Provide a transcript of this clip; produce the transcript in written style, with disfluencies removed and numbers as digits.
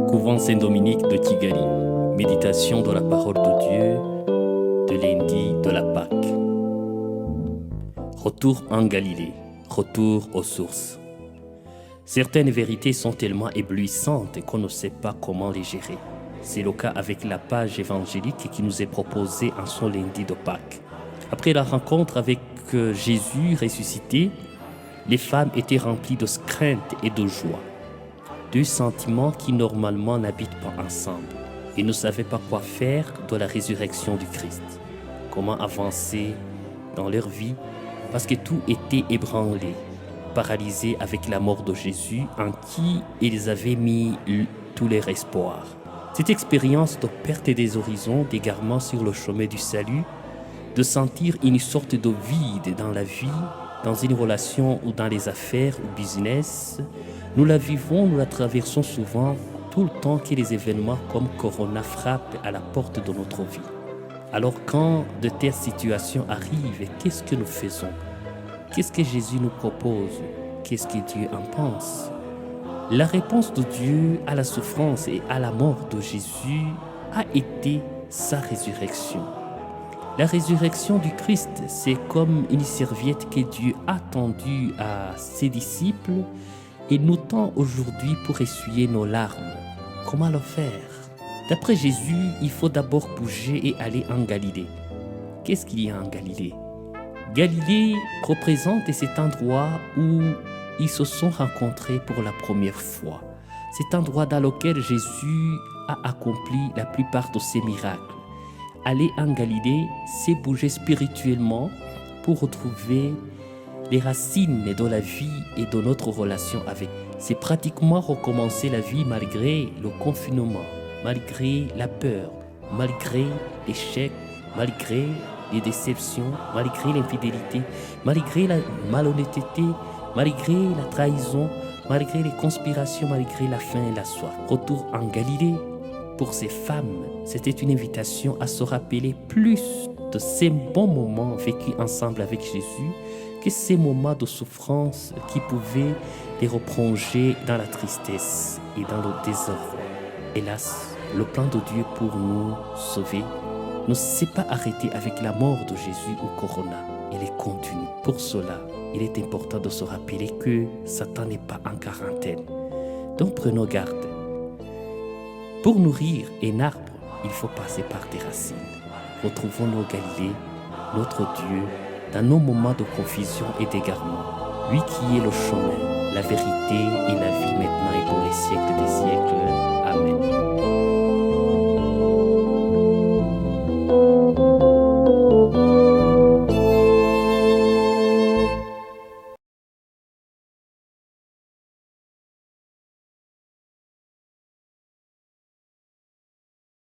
Couvent Saint-Dominique de Kigali. Méditation de la parole de Dieu de lundi de la Pâque. Retour en Galilée, retour aux sources. Certaines vérités sont tellement éblouissantes qu'on ne sait pas comment les gérer. C'est le cas avec la page évangélique qui nous est proposée en ce lundi de Pâques. Après la rencontre avec Jésus ressuscité, les femmes étaient remplies de crainte et de joie. Deux sentiments qui normalement n'habitent pas ensemble et ne savaient pas quoi faire de la résurrection du Christ. Comment avancer dans leur vie parce que tout était ébranlé, paralysé avec la mort de Jésus en qui ils avaient mis tout leur espoir. Cette expérience de perte des horizons, d'égarement sur le chemin du salut, de sentir une sorte de vide dans la vie, dans une relation ou dans les affaires ou business, nous la vivons, nous la traversons souvent tout le temps que les événements comme Corona frappent à la porte de notre vie. Alors quand de telles situations arrivent, qu'est-ce que nous faisons? Qu'est-ce que Jésus nous propose? Qu'est-ce que Dieu en pense? La réponse de Dieu à la souffrance et à la mort de Jésus a été sa résurrection. La résurrection du Christ, c'est comme une serviette que Dieu a tendue à ses disciples et nous tend aujourd'hui pour essuyer nos larmes. Comment le faire? D'après Jésus, il faut d'abord bouger et aller en Galilée. Qu'est-ce qu'il y a en Galilée? Galilée représente cet endroit où ils se sont rencontrés pour la première fois. Cet endroit dans lequel Jésus a accompli la plupart de ses miracles. Aller en Galilée, c'est bouger spirituellement pour retrouver les racines de la vie et de notre relation avec. C'est pratiquement recommencer la vie malgré le confinement, malgré la peur, malgré l'échec, malgré les déceptions, malgré l'infidélité, malgré la malhonnêteté, malgré la trahison, malgré les conspirations, malgré la faim et la soif. Retour en Galilée, pour ces femmes, c'était une invitation à se rappeler plus de ces bons moments vécus ensemble avec Jésus que ces moments de souffrance qui pouvaient les replonger dans la tristesse et dans le désordre. Hélas, le plan de Dieu pour nous sauver ne s'est pas arrêté avec la mort de Jésus ou Corona. Il est continu. Pour cela, il est important de se rappeler que Satan n'est pas en quarantaine. Donc prenons garde. Pour nourrir un arbre, il faut passer par des racines. Retrouvons nos Galilée, notre Dieu, dans nos moments de confusion et d'égarement. Lui qui est le chemin, la vérité et la vie maintenant et pour les siècles des siècles. Amen.